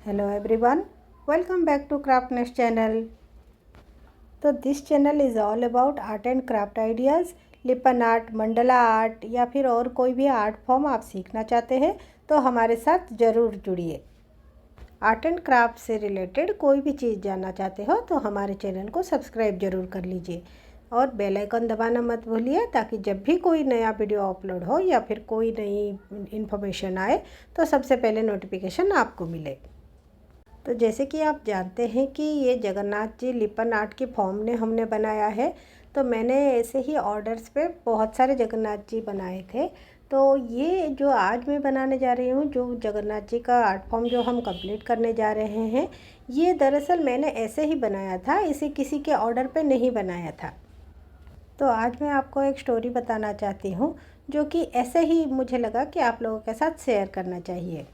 Hello everyone, welcome back to Craftness channel. तो this channel is all about art and craft ideas, लिपन art, Mandla art या फिर और कोई भी आर्ट फॉर्म आप सीखना चाहते हैं तो हमारे साथ ज़रूर जुड़िए। आर्ट एंड क्राफ्ट से रिलेटेड कोई भी चीज़ जानना चाहते हो तो हमारे चैनल को सब्सक्राइब ज़रूर कर लीजिए और बेल आइकन दबाना मत भूलिए ताकि जब भी कोई नया वीडियो अपलोड हो या फिर कोई नई इन्फॉर्मेशन आए तो सबसे पहले नोटिफिकेशन आपको मिले। तो जैसे कि आप जानते हैं कि ये जगन्नाथ जी लिपन आर्ट की फॉर्म ने हमने बनाया है। तो मैंने ऐसे ही ऑर्डर्स पे बहुत सारे जगन्नाथ जी बनाए थे। तो ये जो आज मैं बनाने जा रही हूँ, जो जगन्नाथ जी का आर्ट फॉर्म जो हम कंप्लीट करने जा रहे हैं, ये दरअसल मैंने ऐसे ही बनाया था, इसे किसी के ऑर्डर पे नहीं बनाया था। तो आज मैं आपको एक स्टोरी बताना चाहती हूँ जो कि ऐसे ही मुझे लगा कि आप लोगों के साथ शेयर करना चाहिए।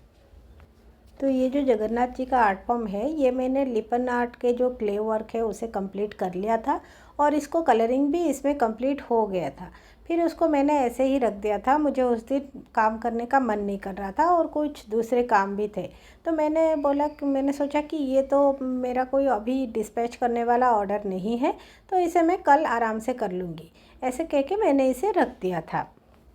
तो ये जो जगन्नाथ जी का आर्ट फॉर्म है, ये मैंने लिपन आर्ट के जो क्ले वर्क है उसे कंप्लीट कर लिया था और इसको कलरिंग भी इसमें कंप्लीट हो गया था। फिर उसको मैंने ऐसे ही रख दिया था, मुझे उस दिन काम करने का मन नहीं कर रहा था और कुछ दूसरे काम भी थे। तो मैंने सोचा कि ये तो मेरा कोई अभी डिस्पैच करने वाला ऑर्डर नहीं है, तो इसे मैं कल आराम से कर लूँगी, ऐसे कह के मैंने इसे रख दिया था।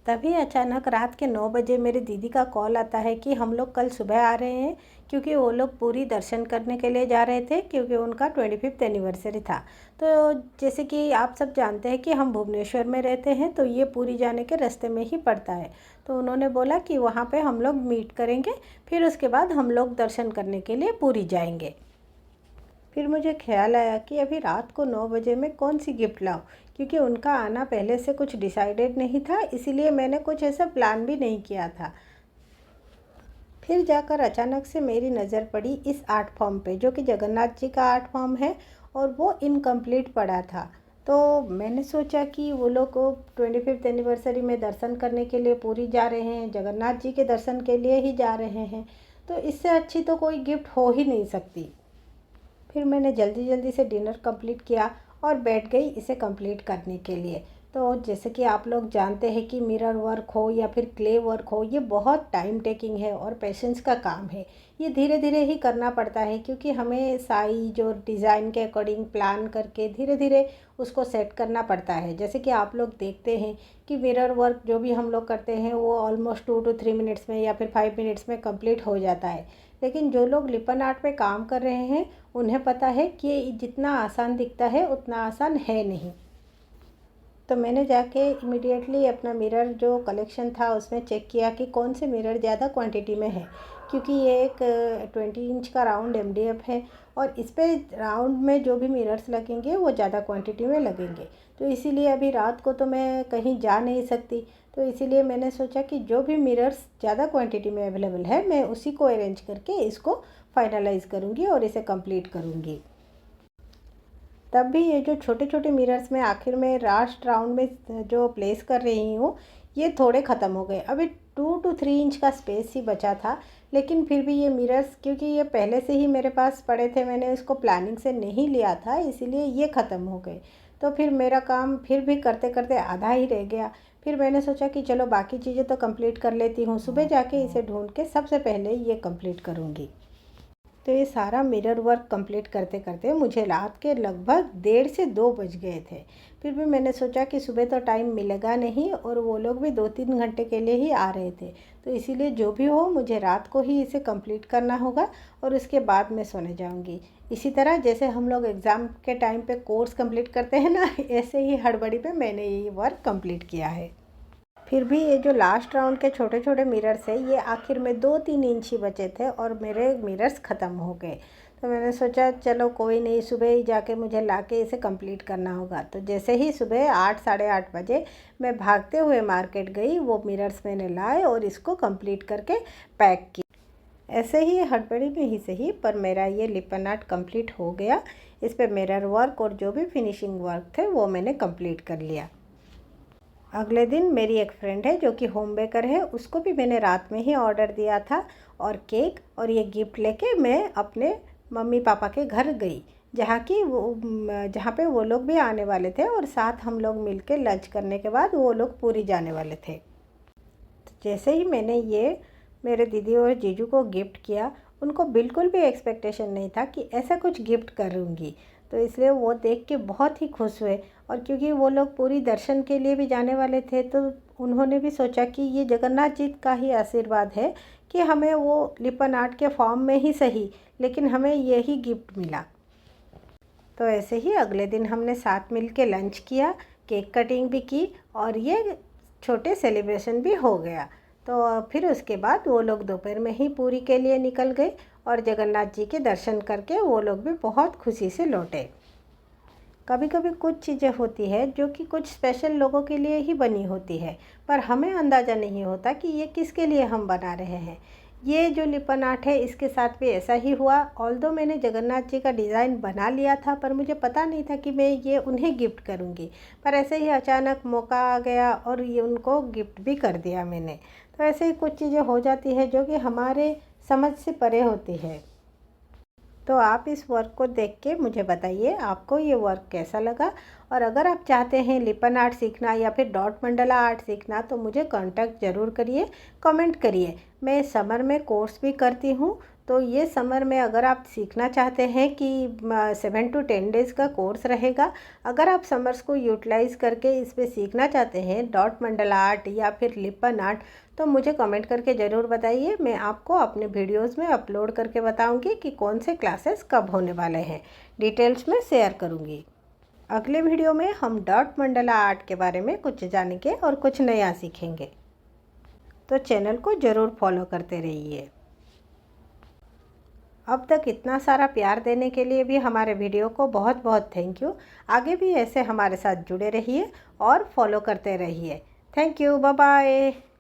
तभी अचानक रात के 9 बजे मेरी दीदी का कॉल आता है कि हम लोग कल सुबह आ रहे हैं, क्योंकि वो लोग पूरी दर्शन करने के लिए जा रहे थे, क्योंकि उनका 25th एनिवर्सरी था। तो जैसे कि आप सब जानते हैं कि हम भुवनेश्वर में रहते हैं, तो ये पूरी जाने के रास्ते में ही पड़ता है। तो उन्होंने बोला कि वहाँ पे हम लोग मीट करेंगे, फिर उसके बाद हम लोग दर्शन करने के लिए पूरी जाएंगे। फिर मुझे ख्याल आया कि अभी रात को 9 बजे मैं कौन सी गिफ्ट लाऊं, क्योंकि उनका आना पहले से कुछ डिसाइडेड नहीं था, इसीलिए मैंने कुछ ऐसा प्लान भी नहीं किया था। फिर जाकर अचानक से मेरी नज़र पड़ी इस आर्ट फॉर्म पे, जो कि जगन्नाथ जी का आर्ट फॉर्म है और वो इनकम्प्लीट पड़ा था। तो मैंने सोचा कि वो लोग 25th एनिवर्सरी में दर्शन करने के लिए पूरी जा रहे हैं, जगन्नाथ जी के दर्शन के लिए ही जा रहे हैं, तो इससे अच्छी तो कोई गिफ्ट हो ही नहीं सकती। फिर मैंने जल्दी जल्दी से डिनर कंप्लीट किया और बैठ गई इसे कंप्लीट करने के लिए। तो जैसे कि आप लोग जानते हैं कि मिरर वर्क हो या फिर क्ले वर्क हो, ये बहुत टाइम टेकिंग है और पेशेंस का काम है। ये धीरे धीरे ही करना पड़ता है, क्योंकि हमें साइज और डिज़ाइन के अकॉर्डिंग प्लान करके धीरे धीरे उसको सेट करना पड़ता है। जैसे कि आप लोग देखते हैं कि मिरर वर्क जो भी हम लोग करते हैं वो ऑलमोस्ट 2 to 3 मिनट्स में या फिर 5 मिनट्स में कंप्लीट हो जाता है। लेकिन जो लोग लिपन आर्ट पे काम कर रहे हैं उन्हें पता है कि जितना आसान दिखता है उतना आसान है नहीं। तो मैंने जाके इमीडिएटली अपना मिरर जो कलेक्शन था उसमें चेक किया कि कौन से मिरर ज़्यादा क्वांटिटी में है, क्योंकि ये एक 20 इंच का राउंड MDF है और इस पे राउंड में जो भी मिरर्स लगेंगे वो ज़्यादा क्वांटिटी में लगेंगे। तो इसीलिए अभी रात को तो मैं कहीं जा नहीं सकती, तो इसीलिए मैंने सोचा कि जो भी मिरर्स ज़्यादा क्वांटिटी में अवेलेबल है मैं उसी को अरेंज करके इसको फाइनलाइज़ करूँगी और इसे कंप्लीट करूँगी। तब भी ये जो छोटे छोटे मिरर्स में आखिर में लास्ट राउंड में जो प्लेस कर रही हूँ, ये थोड़े ख़त्म हो गए। अभी 2 to 3 इंच का स्पेस ही बचा था, लेकिन फिर भी ये मिरर्स, क्योंकि ये पहले से ही मेरे पास पड़े थे, मैंने इसको प्लानिंग से नहीं लिया था, इसीलिए ये ख़त्म हो गए। तो फिर मेरा काम फिर भी करते करते आधा ही रह गया। फिर मैंने सोचा कि चलो बाकी चीज़ें तो कंप्लीट कर लेती हूँ, सुबह जाके इसे ढूंढ के सबसे पहले ये कंप्लीट करूँगी। तो ये सारा मिरर वर्क कंप्लीट करते करते मुझे रात के लगभग 1:30 से 2 बज गए थे। फिर भी मैंने सोचा कि सुबह तो टाइम मिलेगा नहीं और वो लोग भी 2-3 घंटे के लिए ही आ रहे थे, तो इसीलिए जो भी हो मुझे रात को ही इसे कंप्लीट करना होगा और उसके बाद मैं सोने जाऊंगी। इसी तरह जैसे हम लोग एग्ज़ाम के टाइम पे कोर्स कंप्लीट करते हैं ना, ऐसे ही हड़बड़ी पे मैंने ये वर्क कंप्लीट किया है। फिर भी ये जो लास्ट राउंड के छोटे छोटे मिरर्स है, ये आखिर में 2-3 इंच ही बचे थे और मेरे मिरर्स ख़त्म हो गए। तो मैंने सोचा चलो कोई नहीं, सुबह ही जाके मुझे लाके इसे कंप्लीट करना होगा। तो जैसे ही सुबह 8 साढ़े 8 बजे मैं भागते हुए मार्केट गई, वो मिरर्स मैंने लाए और इसको कंप्लीट करके पैक किया। ऐसे ही हड़बड़ी में ही सही, पर मेरा ये लिपन आर्ट कंप्लीट हो गया। इस पर मिरर वर्क और जो भी फिनिशिंग वर्क थे वो मैंने कंप्लीट कर लिया। अगले दिन मेरी एक फ्रेंड है जो कि होम बेकर है, उसको भी मैंने रात में ही ऑर्डर दिया था और केक और ये गिफ्ट लेके मैं अपने मम्मी पापा के घर गई, जहाँ पे वो लोग भी आने वाले थे और साथ हम लोग मिलके लंच करने के बाद वो लोग पूरी जाने वाले थे। तो जैसे ही मैंने ये मेरे दीदी और जीजू को गिफ्ट किया, उनको बिल्कुल भी एक्सपेक्टेशन नहीं था कि ऐसा कुछ गिफ्ट करूँगी। तो इसलिए वो देख के बहुत ही खुश हुए, और क्योंकि वो लोग पूरी दर्शन के लिए भी जाने वाले थे तो उन्होंने भी सोचा कि ये जगन्नाथ जी का ही आशीर्वाद है कि हमें वो लिपन आर्ट के फॉर्म में ही सही, लेकिन हमें यही गिफ्ट मिला। तो ऐसे ही अगले दिन हमने साथ मिल के लंच किया, केक कटिंग भी की और ये छोटे सेलिब्रेशन भी हो गया। तो फिर उसके बाद वो लोग दोपहर में ही पुरी के लिए निकल गए और जगन्नाथ जी के दर्शन करके वो लोग भी बहुत खुशी से लौटे। कभी कभी कुछ चीज़ें होती है जो कि कुछ स्पेशल लोगों के लिए ही बनी होती है, पर हमें अंदाज़ा नहीं होता कि ये किसके लिए हम बना रहे हैं। ये जो लिपन आर्ट है इसके साथ भी ऐसा ही हुआ। ऑल्दो मैंने जगन्नाथ जी का डिज़ाइन बना लिया था, पर मुझे पता नहीं था कि मैं ये उन्हें गिफ्ट करूँगी, पर ऐसे ही अचानक मौका आ गया और ये उनको गिफ्ट भी कर दिया मैंने। तो ऐसे ही कुछ चीज़ें हो जाती है जो कि हमारे समझ से परे होती है। तो आप इस वर्क को देख के मुझे बताइए आपको ये वर्क कैसा लगा, और अगर आप चाहते हैं लिपन आर्ट सीखना या फिर डॉट मंडला आर्ट सीखना तो मुझे कांटेक्ट ज़रूर करिए, कमेंट करिए। मैं समर में कोर्स भी करती हूँ, तो ये समर में अगर आप सीखना चाहते हैं कि 7 to 10 डेज़ का कोर्स रहेगा। अगर आप समर्स को यूटिलाइज़ करके इसमें सीखना चाहते हैं डॉट मंडला आर्ट या फिर लिपन आर्ट, तो मुझे कमेंट करके ज़रूर बताइए। मैं आपको अपने वीडियोस में अपलोड करके बताऊंगी कि कौन से क्लासेस कब होने वाले हैं, डिटेल्स में शेयर करूंगी। अगले वीडियो में हम डॉट मंडला आर्ट के बारे में कुछ जानेंगे और कुछ नया सीखेंगे, तो चैनल को ज़रूर फॉलो करते रहिए। अब तक इतना सारा प्यार देने के लिए भी हमारे वीडियो को बहुत बहुत थैंक यू। आगे भी ऐसे हमारे साथ जुड़े रहिए और फॉलो करते रहिए। Thank you, bye bye.